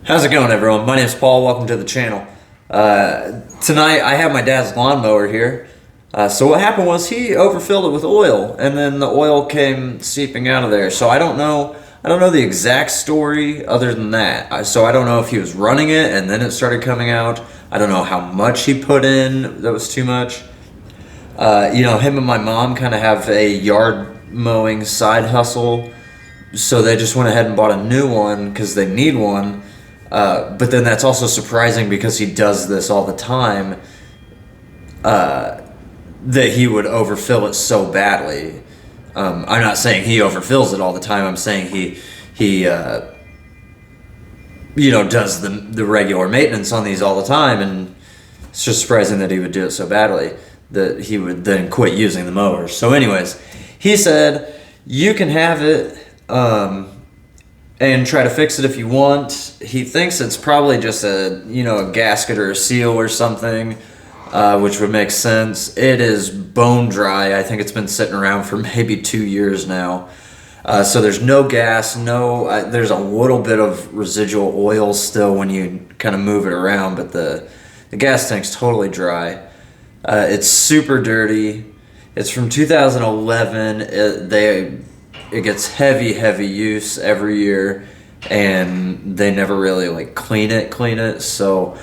How's it going, everyone? My name is Paul. Welcome to the channel. Tonight I have my dad's lawnmower here. So what happened was he overfilled it with oil, and then the oil came seeping out of there. So I don't know the exact story other than that. So I don't know if he was running it and then it started coming out. I don't know how much he put in that was too much. Him and my mom kind of have a yard mowing side hustle. So they just went ahead and bought a new one because they need one. But then that's also surprising because he does this all the time, that he would overfill it so badly. I'm not saying he overfills it all the time. I'm saying he does the regular maintenance on these all the time, and it's just surprising that he would do it so badly that he would then quit using the mower. So anyways, he said, you can have it, and try to fix it if you want. He thinks it's probably just a gasket or a seal or something, which would make sense. It is bone dry. I think it's been sitting around for maybe 2 years now. So there's no gas, there's a little bit of residual oil still when you kind of move it around, but the gas tank's totally dry. It's super dirty. It's from 2011. It gets heavy use every year, and they never really clean it. So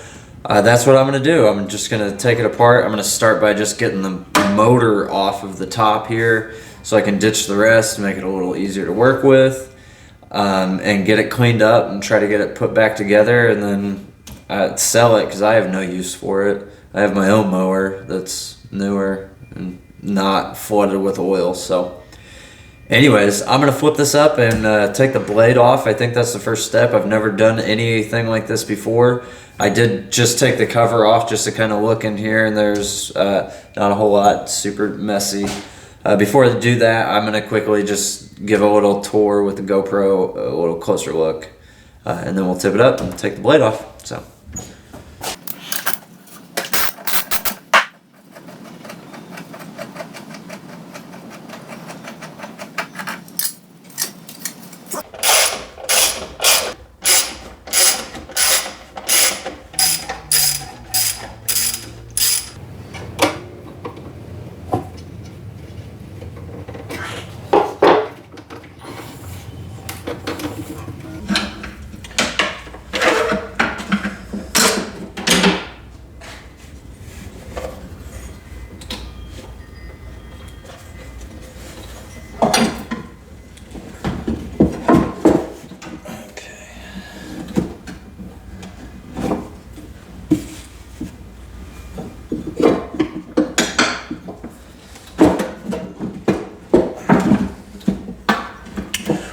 that's what I'm gonna do. I'm just gonna take it apart. I'm gonna start by just getting the motor off of the top here so I can ditch the rest and make it a little easier to work with, and get it cleaned up and try to get it put back together, and then sell it because I have no use for it. I have my own mower that's newer and not flooded with oil. So anyways, I'm going to flip this up and take the blade off. I think that's the first step. I've never done anything like this before. I did just take the cover off just to kind of look in here, and there's not a whole lot, super messy. Before I do that, I'm going to quickly just give a little tour with the GoPro, a little closer look, and then we'll tip it up and take the blade off. So.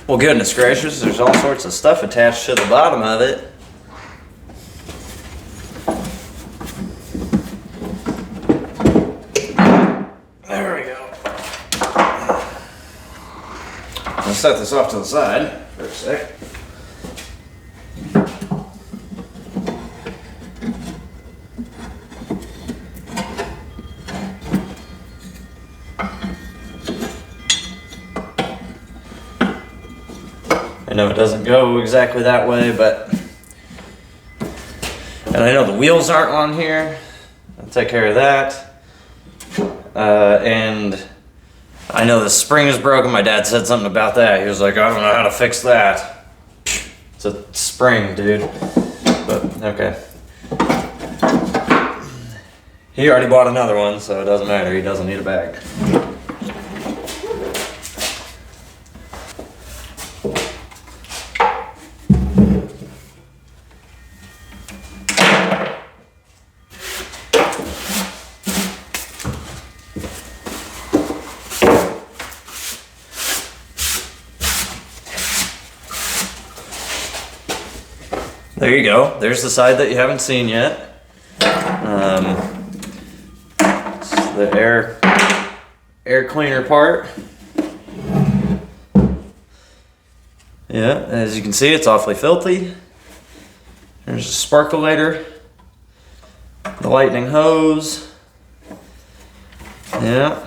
Well, goodness gracious, there's all sorts of stuff attached to the bottom of it. There we go. I'll set this off to the side for a sec. I know it doesn't go exactly that way, and I know the wheels aren't on here. I'll take care of that. And I know the spring is broken. My dad said something about that. He was like, I don't know how to fix that. It's a spring, dude. But, okay. He already bought another one, so it doesn't matter. He doesn't need it back. There you go. There's the side that you haven't seen yet. It's the air cleaner part. Yeah, as you can see, it's awfully filthy. There's a sparkulator, the lightning hose. Yeah.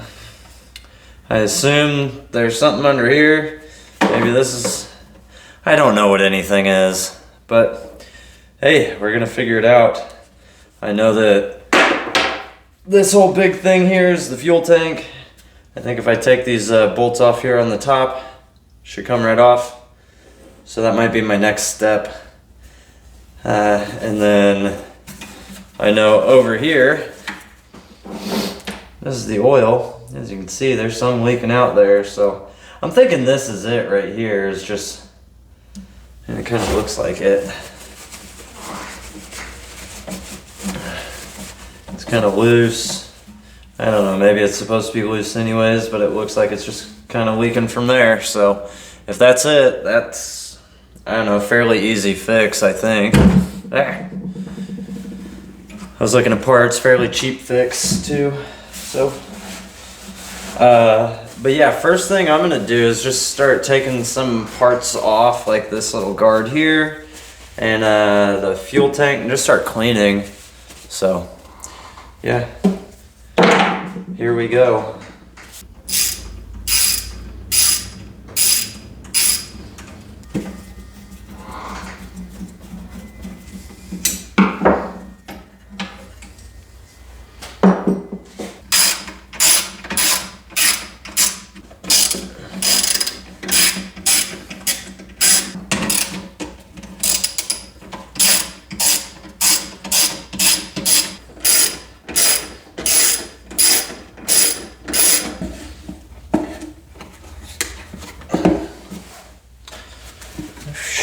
I assume there's something under here. Maybe this is, I don't know what anything is, but hey, we're gonna figure it out. I know that this whole big thing here is the fuel tank. I think if I take these bolts off here on the top, should come right off. So that might be my next step. And then I know over here, this is the oil. As you can see, there's some leaking out there. So I'm thinking this is it right here. It's just, and it kind of looks like it. It's kind of loose. I don't know, maybe it's supposed to be loose anyways, but it looks like it's just kind of leaking from there. So if that's it, that's, I don't know, fairly easy fix, I think. There. I was looking at parts, fairly cheap fix too. So, but yeah, first thing I'm gonna do is just start taking some parts off, like this little guard here, and the fuel tank, and just start cleaning. So, yeah, here we go.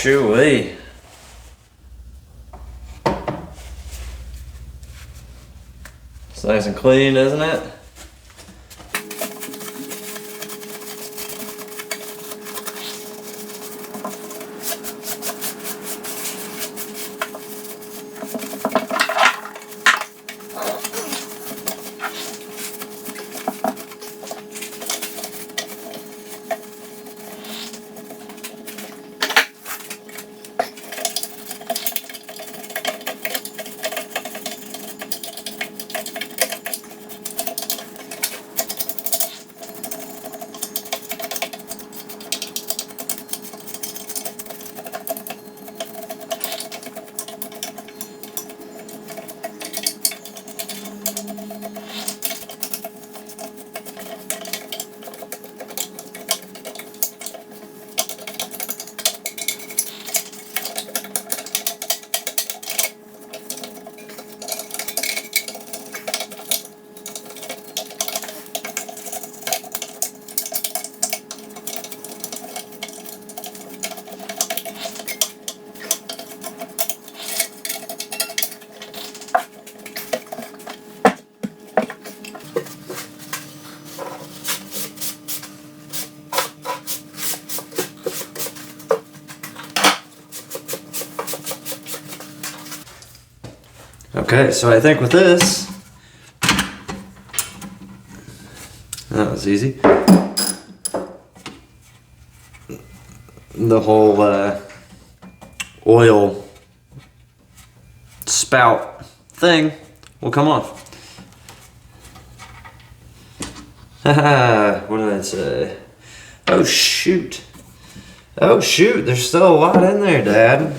Shoo-wee. It's nice and clean, isn't it? Okay, so I think with this, that was easy. The whole oil spout thing will come off. Haha, what did I say? Oh shoot. Oh shoot, there's still a lot in there, Dad.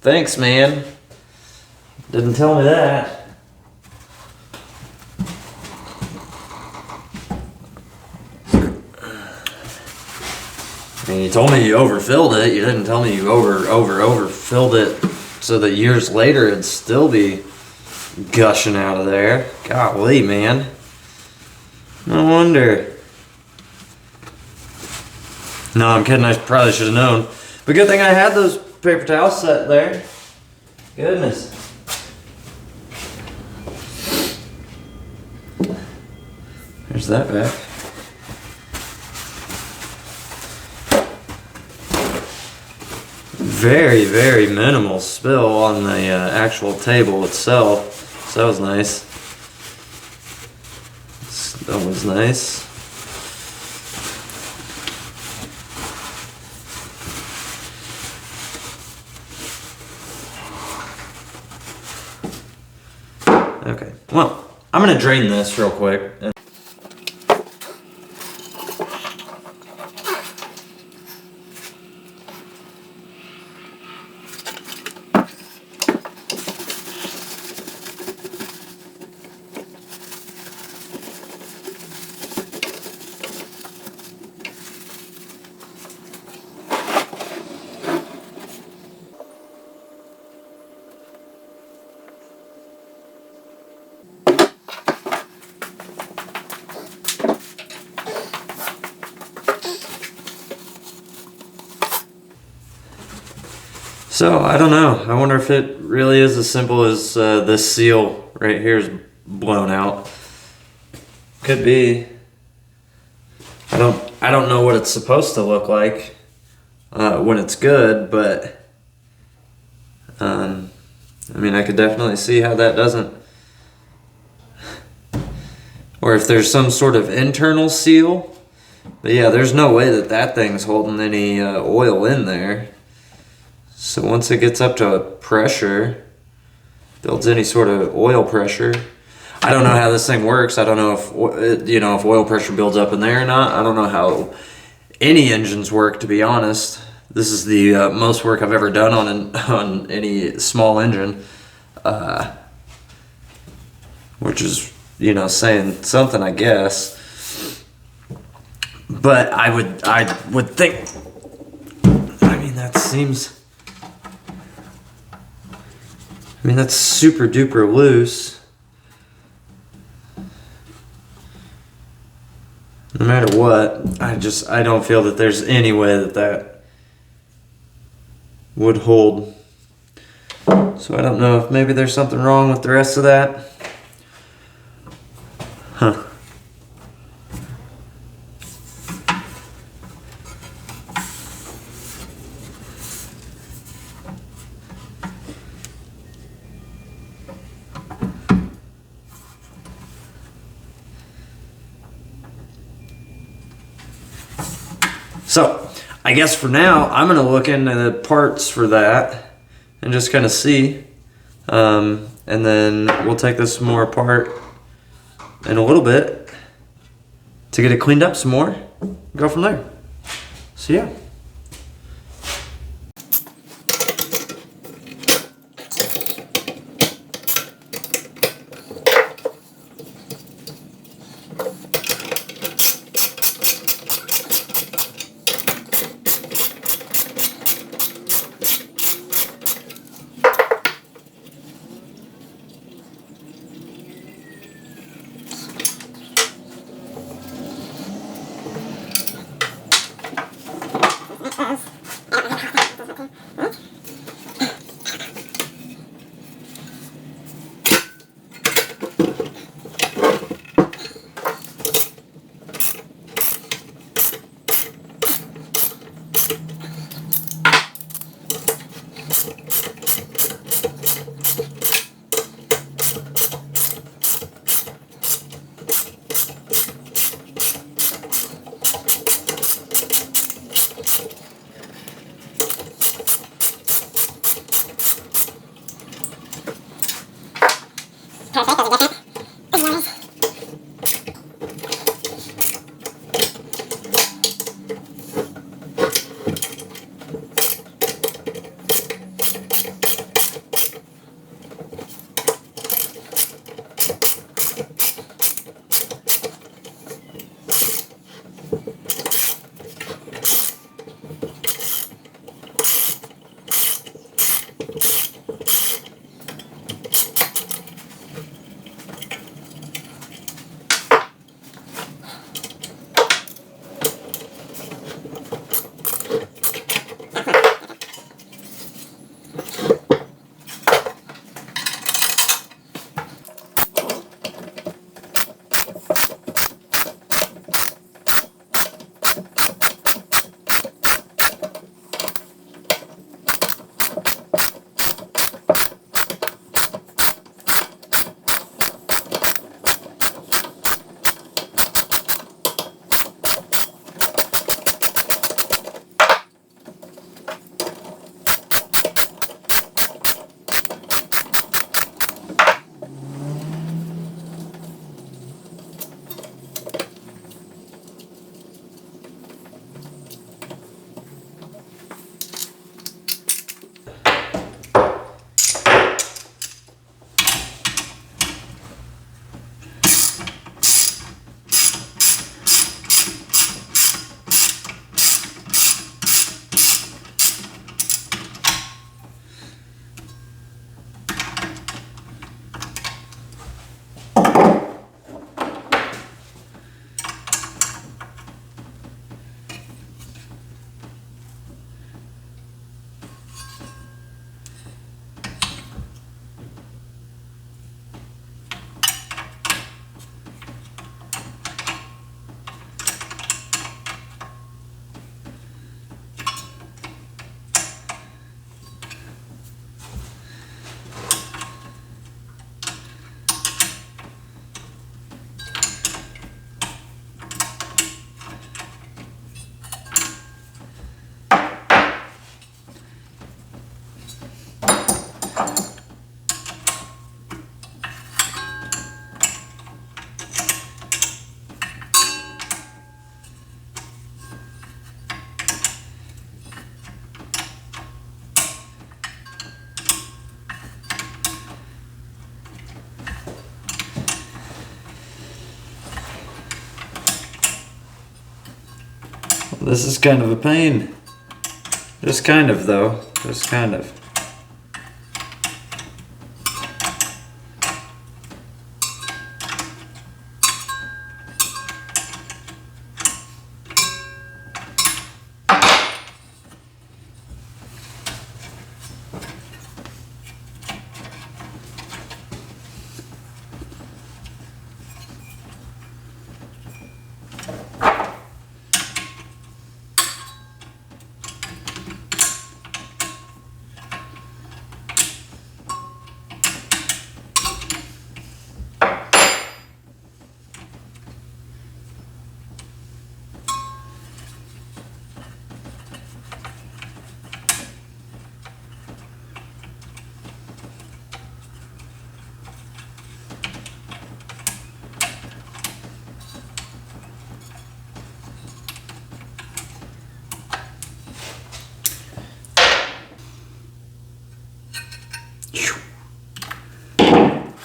Thanks, man. Didn't tell me that. I mean, you told me you overfilled it. You didn't tell me you overfilled it so that years later it'd still be gushing out of there. Golly, man. No wonder. No, I'm kidding. I probably should have known. But good thing I had those paper towels set there. Goodness. There's that back. Very, very minimal spill on the actual table itself. So that was nice. That was nice. Okay, well, I'm gonna drain this real quick. So I don't know. I wonder if it really is as simple as this seal right here is blown out. Could be. I don't know what it's supposed to look like when it's good, but I mean, I could definitely see how that doesn't. Or if there's some sort of internal seal. But yeah, there's no way that that thing's holding any oil in there. So once it gets up to a pressure, builds any sort of oil pressure. I don't know how this thing works. I don't know if, you know, if oil pressure builds up in there or not. I don't know how any engines work, to be honest. This is the most work I've ever done on any small engine, which is, you know, saying something, I guess. But I would think. I mean, that seems. I mean, that's super duper loose. No matter what, I don't feel that there's any way that that would hold. So I don't know if maybe there's something wrong with the rest of that. Huh. So, I guess for now, I'm going to look into the parts for that and just kind of see. And then we'll take this more apart in a little bit to get it cleaned up some more. Go from there. So, yeah. This is kind of a pain. Just kind of, though. Just kind of.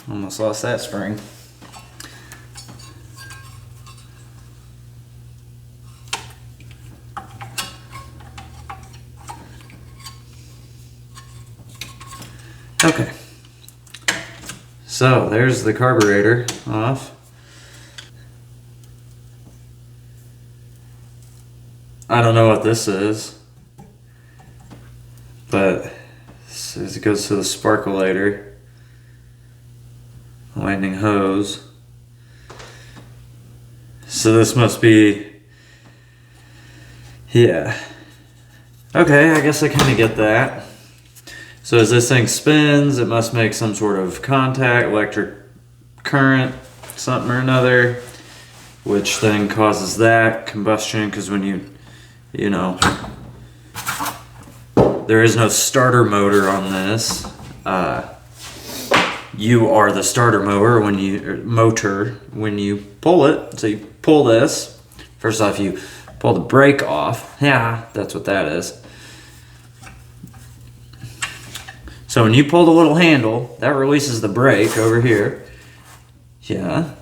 Almost lost that spring. Okay. So there's the carburetor off. I don't know what this is, but it goes to the sparkulator. Lightning hose. So this must be, yeah. Okay, I guess I kind of get that. So as this thing spins, it must make some sort of contact, electric current, something or another, which then causes that combustion, because when you know, there is no starter motor on this. You are the starter mower when you pull it. So you pull this. First off, you pull the brake off. Yeah, that's what that is. So when you pull the little handle, that releases the brake over here. Yeah.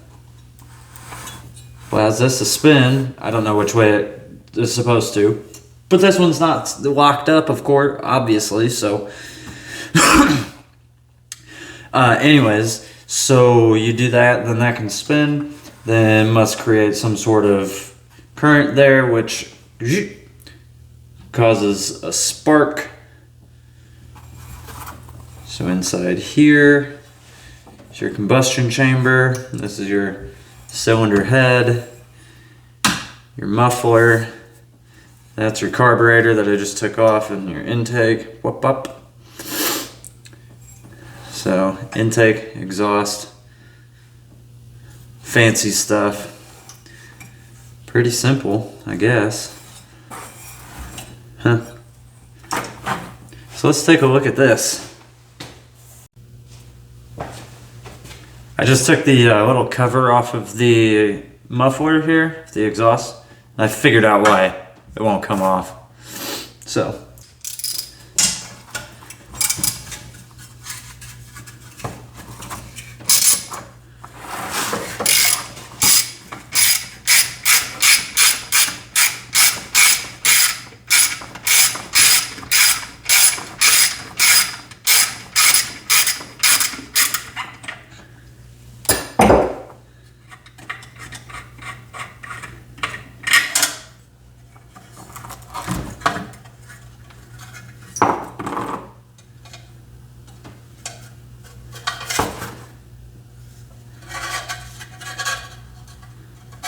Allows this to spin. I don't know which way it is supposed to. But this one's not locked up, of course, obviously, so... anyways, so you do that, then that can spin, then must create some sort of current there, which causes a spark. So inside here is your combustion chamber. This is your cylinder head, your muffler. That's your carburetor that I just took off, and your intake. Whoop up. So intake, exhaust, fancy stuff. Pretty simple, I guess. Huh. So let's take a look at this. I just took the little cover off of the muffler here, the exhaust. And I figured out why it won't come off. So.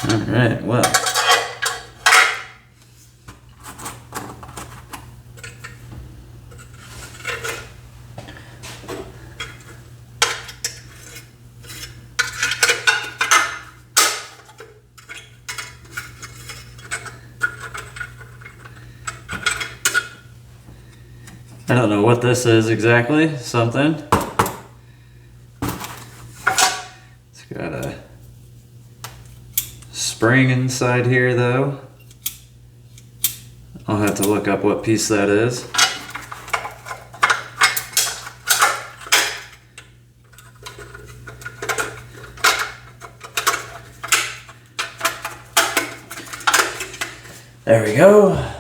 All right, well. I don't know what this is exactly. Something. It's got a spring inside here though. I'll have to look up what piece that is. There we go.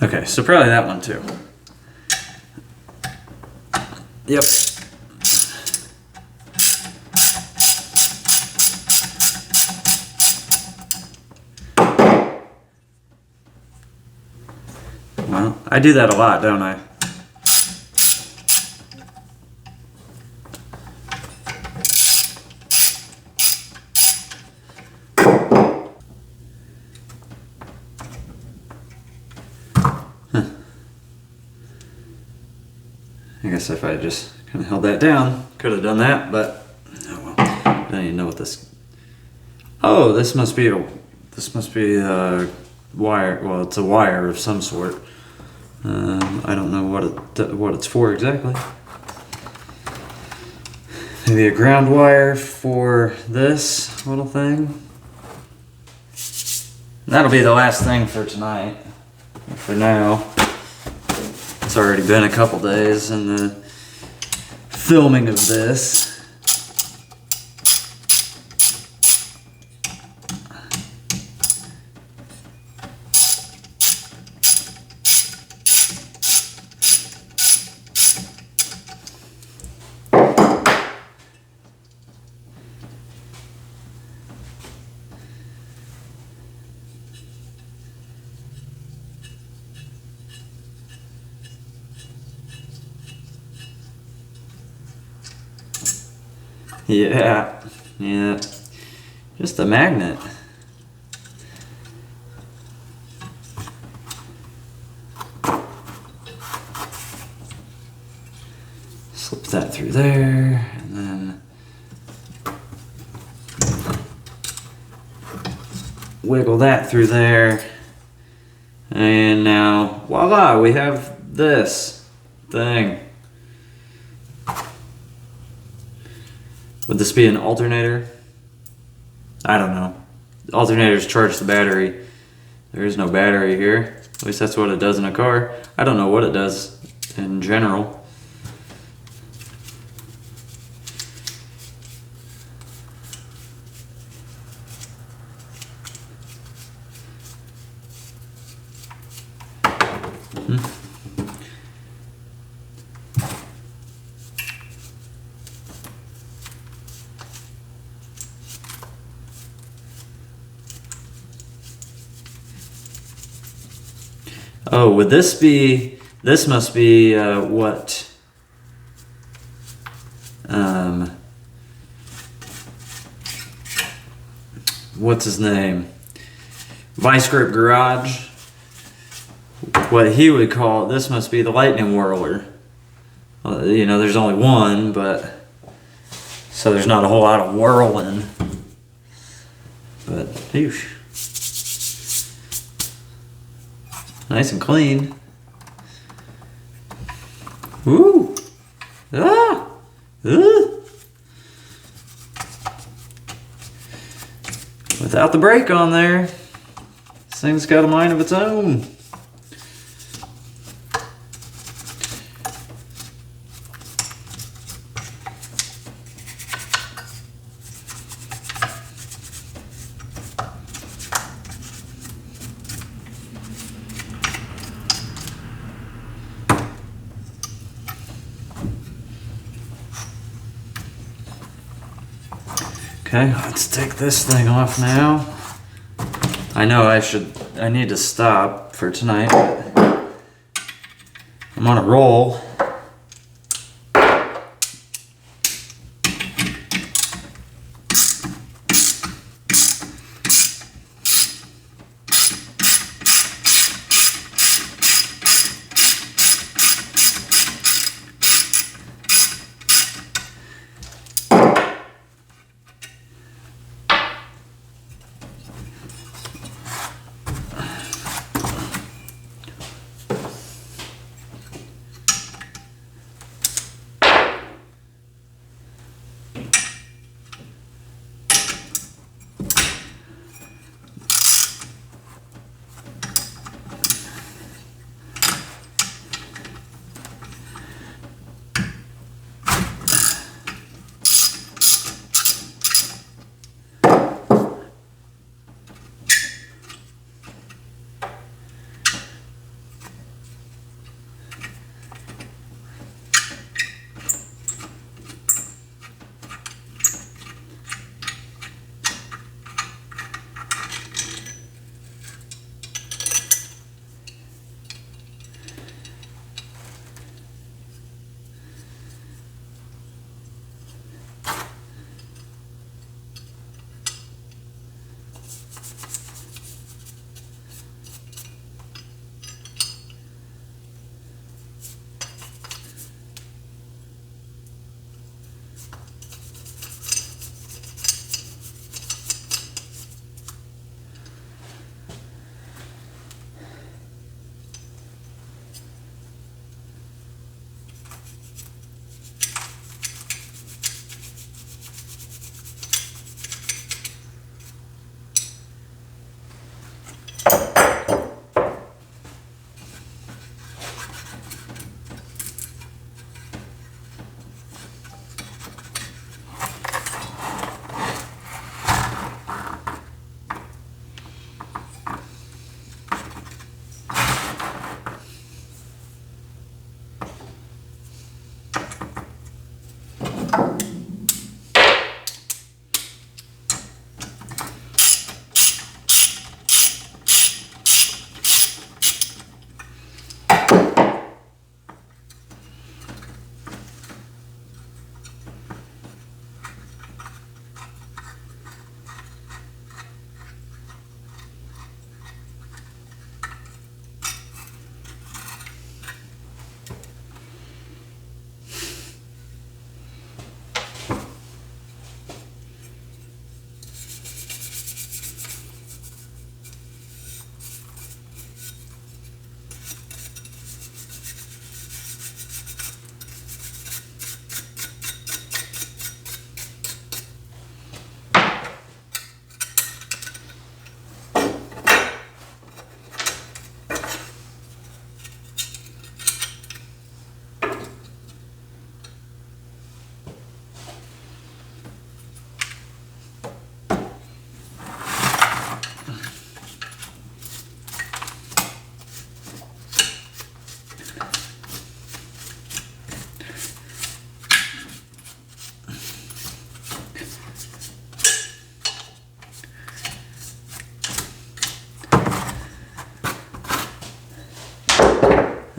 Okay, so probably that one too. Yep. Well, I do that a lot, don't I? I guess if I just kind of held that down, could have done that, but oh well. I don't even know what this. Oh, this must be a wire. Well, it's a wire of some sort. I don't know what it's for exactly. Maybe a ground wire for this little thing. That'll be the last thing for tonight. For now. It's already been a couple days in the filming of this. Yeah, just a magnet. Slip that through there, and then wiggle that through there, and now voila, we have this thing. Would this be an alternator? I don't know. Alternators charge the battery. There is no battery here. At least that's what it does in a car. I don't know what it does in general. Oh, would this be, this must be what's his name? Vice Grip Garage. What he would call, this must be the lightning whirler. You know, there's only one, but, so there's not a whole lot of whirling. But, phew. Nice and clean. Ooh. Ah. Without the brake on there, this thing's got a mind of its own. Okay, let's take this thing off now. I know I need to stop for tonight, but I'm on a roll.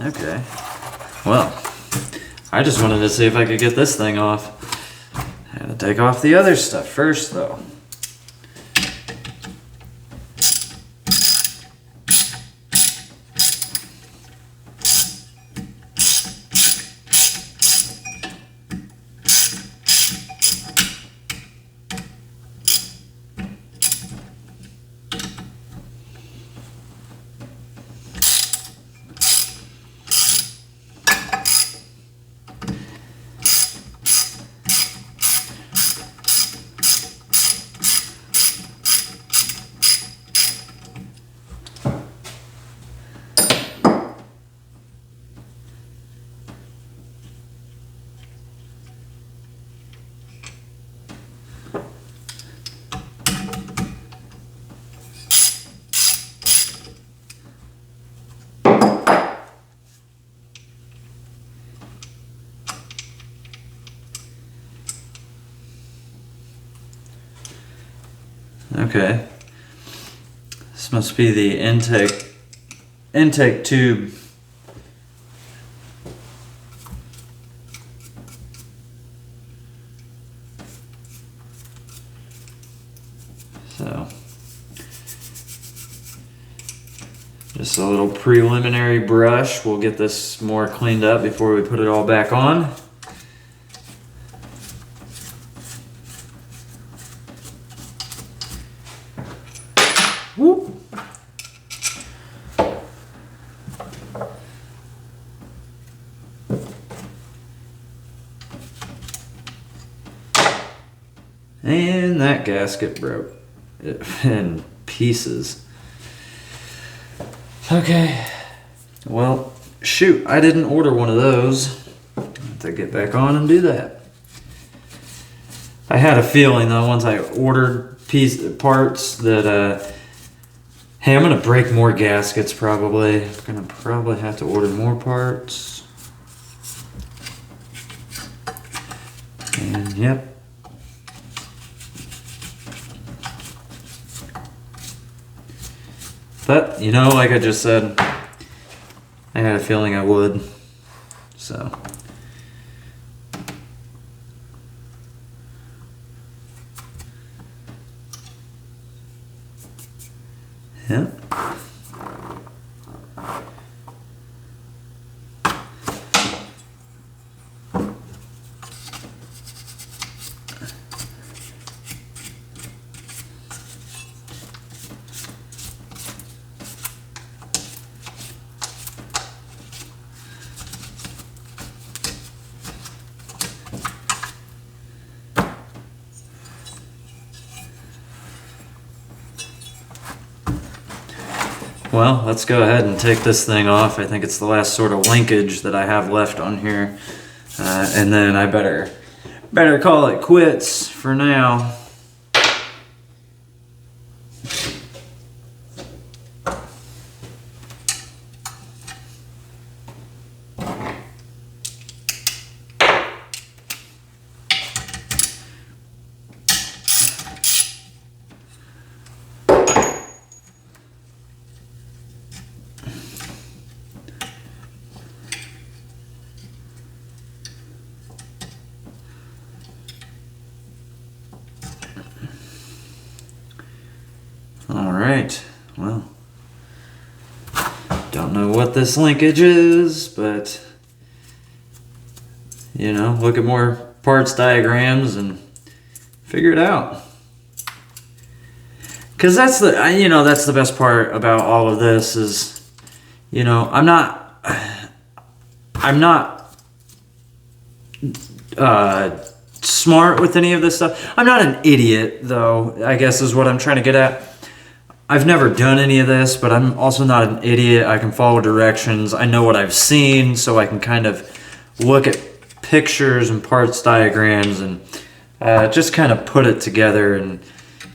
Okay. Well, I just wanted to see if I could get this thing off. I had to take off the other stuff first, though. Okay. This must be the intake tube. So, just a little preliminary brush. We'll get this more cleaned up before we put it all back on. Whoop. And that gasket broke in pieces. Okay, well, shoot, I didn't order one of those. I have to get back on and do that. I had a feeling though, once I ordered parts that, hey, I'm gonna break more gaskets probably. I'm gonna probably have to order more parts. And yep. But, you know, like I just said, I had a feeling I would, so. Yeah. Well, let's go ahead and take this thing off. I think it's the last sort of linkage that I have left on here. And then I better call it quits for now. Alright, well, don't know what this linkage is, but, you know, look at more parts diagrams and figure it out. Because that's the best part about all of this is, you know, I'm not smart with any of this stuff. I'm not an idiot, though, I guess is what I'm trying to get at. I've never done any of this, but I'm also not an idiot. I can follow directions. I know what I've seen, so I can kind of look at pictures and parts diagrams and just kind of put it together and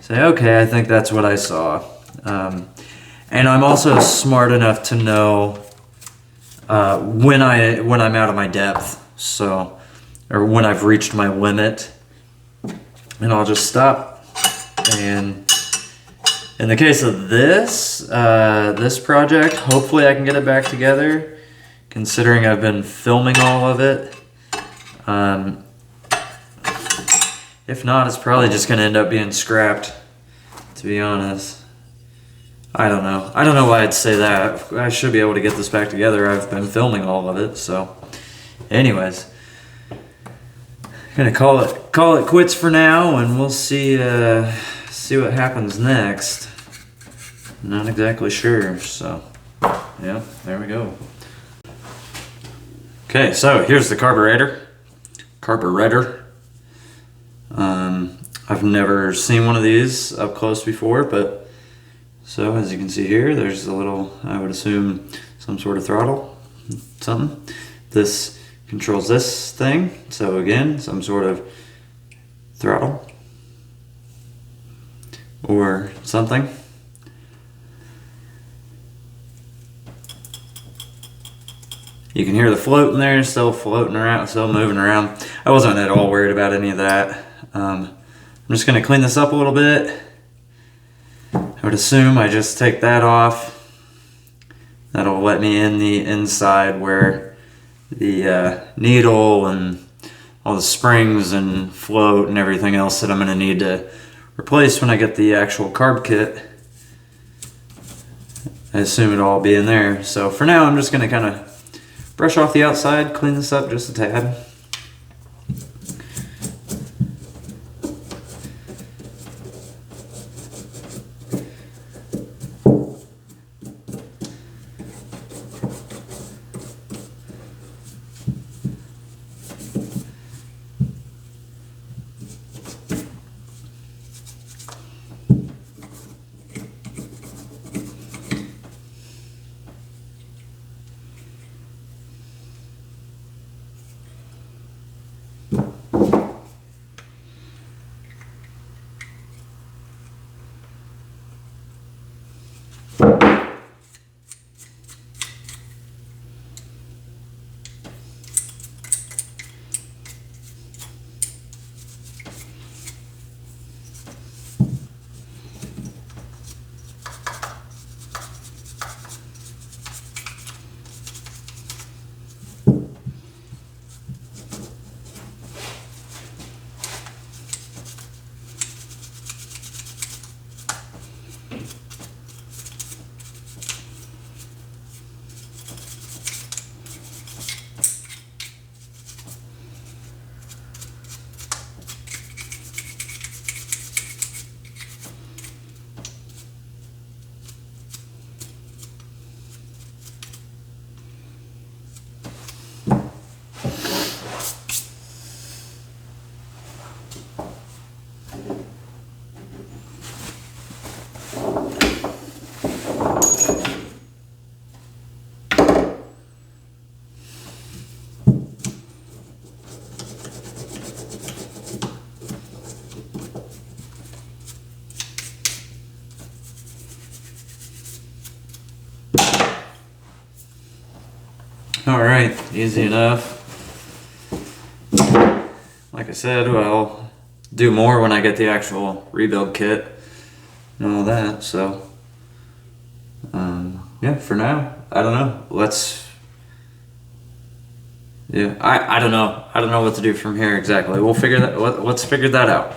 say, okay, I think that's what I saw. And I'm also smart enough to know when I'm out of my depth, so, or when I've reached my limit, and I'll just stop. And in the case of this project, hopefully I can get it back together, considering I've been filming all of it. If not, it's probably just going to end up being scrapped, to be honest. I don't know. I don't know why I'd say that. I should be able to get this back together. I've been filming all of it, so. Anyways, gonna call it quits for now, and we'll see what happens next. Not exactly sure, so yeah, there we go. Okay, so here's the carburetor. I've never seen one of these up close before, but so as you can see here, there's a little, I would assume, some sort of throttle, something. This controls this thing, so again, some sort of throttle or something. You can hear the float in there, still floating around, still moving around. I wasn't at all worried about any of that. I'm just gonna clean this up a little bit would assume I just take that off. That'll let me in the inside where the needle and all the springs and float and everything else that I'm going to need to replace when I get the actual carb kit. I assume it'll all be in there. So for now, I'm just going to kind of brush off the outside, clean this up just a tad. All right, easy enough. Like I said, I'll do more when I get the actual rebuild kit and all that. So, yeah, for now, I don't know. I don't know. I don't know what to do from here exactly. We'll figure that. Let's figure that out.